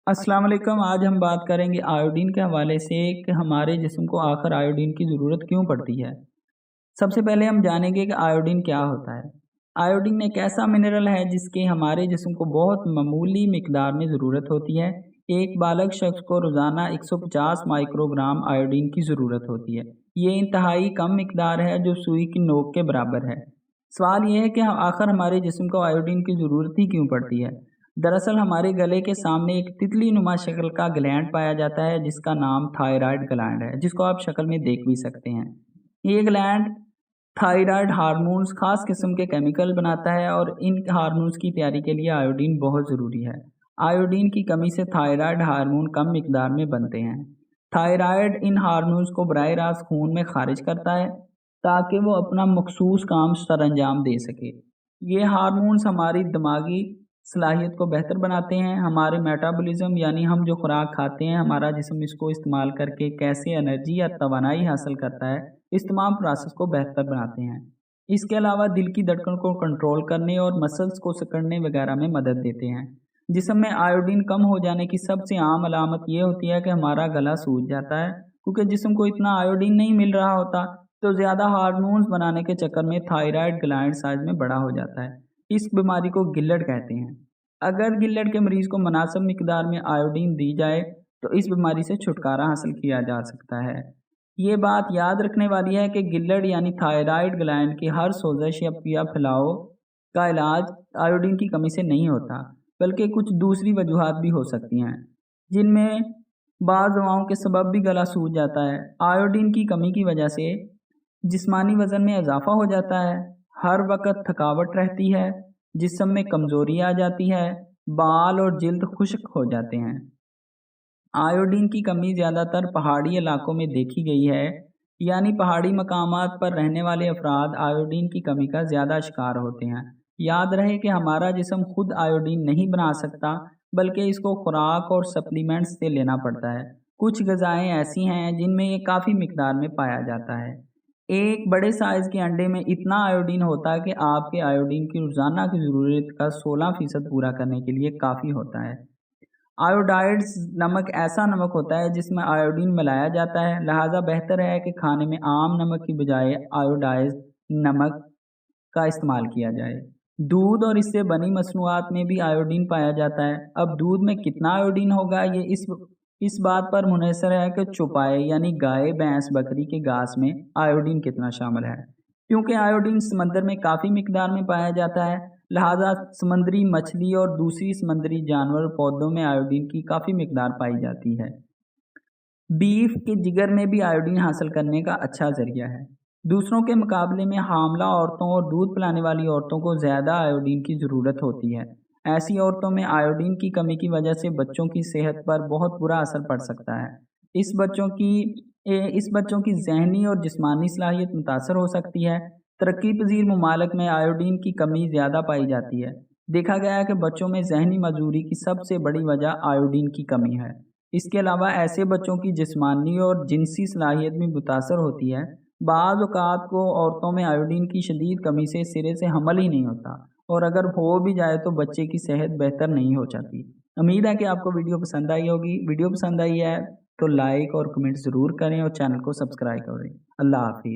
अस्सलाम वालेकुम। आज हम बात करेंगे आयोडीन के हवाले से कि हमारे जिस्म को आखिर आयोडीन की ज़रूरत क्यों पड़ती है। सबसे पहले हम जानेंगे कि आयोडीन क्या होता है। आयोडीन एक ऐसा मिनरल है जिसकी हमारे जिस्म को बहुत मामूली मिकदार में ज़रूरत होती है। एक बालग शख्स को रोज़ाना 150 माइक्रोग्राम आयोडीन की ज़रूरत होती है। ये इंतहाई कम मिकदार है जो सुई की नोक के बराबर है। सवाल ये है कि आखिर हमारे जिस्म को आयोडीन की ज़रूरत ही क्यों पड़ती है। दरअसल हमारे गले के सामने एक तितली नुमा शक्ल का ग्लैंड पाया जाता है जिसका नाम थायराइड ग्लैंड है, जिसको आप शक्ल में देख भी सकते हैं। ये ग्लैंड थायराइड हार्मोन्स खास किस्म के केमिकल बनाता है और इन हार्मोन्स की तैयारी के लिए आयोडीन बहुत ज़रूरी है। आयोडीन की कमी से थायराइड हार्मोन कम मिकदार में बनते हैं। थायराइड इन हार्मोन्स को बराह रास्त खून में खारिज करता है ताकि वो अपना मखसूस काम सरअंजाम दे सके। ये हार्मोन्स हमारी दिमागी सलाहियत को बेहतर बनाते हैं। हमारे मेटाबॉलिज्म यानी हम जो खुराक खाते हैं, हमारा जिस्म इसको इस्तेमाल करके कैसे एनर्जी या तवानाई हासिल करता है, इस तमाम प्रोसेस को बेहतर बनाते हैं। इसके अलावा दिल की धड़कन को कंट्रोल करने और मसल्स को सिकुड़ने वगैरह में मदद देते हैं। जिस्म में आयोडीन कम हो जाने की सबसे आम अलामत ये होती है कि हमारा गला सूज जाता है, क्योंकि जिस्म को इतना आयोडीन नहीं मिल रहा होता, तो ज़्यादा हार्मोन्स बनाने के चक्कर में थायराइड ग्लैंड साइज में बड़ा हो जाता है। इस बीमारी को गिल्लट कहते हैं। अगर गिल्लट के मरीज़ को मुनासिब मिकदार में आयोडीन दी जाए तो इस बीमारी से छुटकारा हासिल किया जा सकता है। ये बात याद रखने वाली है कि गिल्लट यानी थायराइड ग्लैंड की हर सोजश या फैलाव का इलाज आयोडीन की कमी से नहीं होता, बल्कि कुछ दूसरी वजूहात भी हो सकती हैं, जिनमें बाज़ दवाओं के सबब भी गला सूज जाता है। आयोडीन की कमी की वजह से जिस्मानी वज़न में इजाफा हो जाता है, हर वक्त थकावट रहती है, जिस्म में कमज़ोरी आ जाती है, बाल और जिल्द खुश्क हो जाते हैं। आयोडीन की कमी ज़्यादातर पहाड़ी इलाकों में देखी गई है, यानी पहाड़ी मकामात पर रहने वाले अफराद आयोडीन की कमी का ज़्यादा शिकार होते हैं। याद रहे कि हमारा जिस्म खुद आयोडीन नहीं बना सकता, बल्कि इसको खुराक और सप्लीमेंट्स से लेना पड़ता है। कुछ ग़िज़ाएँ ऐसी हैं जिनमें ये काफ़ी मिकदार में पाया जाता है। एक बड़े साइज़ के अंडे में इतना आयोडीन होता है कि आपके आयोडीन की रोज़ाना की ज़रूरत का 16% पूरा करने के लिए काफ़ी होता है। आयोडाइड्स नमक ऐसा नमक होता है जिसमें आयोडीन मिलाया जाता है, लिहाजा बेहतर है कि खाने में आम नमक की बजाय आयोडाइज्ड नमक का इस्तेमाल किया जाए। दूध और इससे बनी मसनूआत में भी आयोडीन पाया जाता है। अब दूध में कितना आयोडीन होगा ये इस बात पर मुनहसर है कि चौपाए यानी गाय, भैंस, बकरी के घास में आयोडीन कितना शामिल है। क्योंकि आयोडीन समंदर में काफ़ी मिकदार में पाया जाता है, लिहाजा समुद्री मछली और दूसरी समुद्री जानवर पौधों में आयोडीन की काफ़ी मिकदार पाई जाती है। बीफ के जिगर में भी आयोडीन हासिल करने का अच्छा ज़रिया है। दूसरों के मुकाबले में हामला औरतों और दूध पिलाने वाली औरतों को ज़्यादा आयोडीन की ज़रूरत होती है। ऐसी औरतों में आयोडीन की कमी की वजह से बच्चों की सेहत पर बहुत बुरा असर पड़ सकता है। इस बच्चों की ज़हनी और जिस्मानी सलाहियत मुतासर हो सकती है। तरक्की पजीर ममालिक में आयोडीन की कमी ज़्यादा पाई जाती है। देखा गया है कि बच्चों में ज़हनी मजबूरी की सबसे बड़ी वजह आयोडीन की कमी है। इसके अलावा ऐसे बच्चों की जिस्मानी और जिनसी सलाहियत भी मुतासर होती है। बाज़ औक़ात को औरतों में आयोडीन की शदीद कमी से सिरे से हमल ही नहीं होता, और अगर हो भी जाए तो बच्चे की सेहत बेहतर नहीं हो जाती। उम्मीद है कि आपको वीडियो पसंद आई होगी। वीडियो पसंद आई है तो लाइक और कमेंट ज़रूर करें और चैनल को सब्सक्राइब करें। अल्लाह हाफिज़।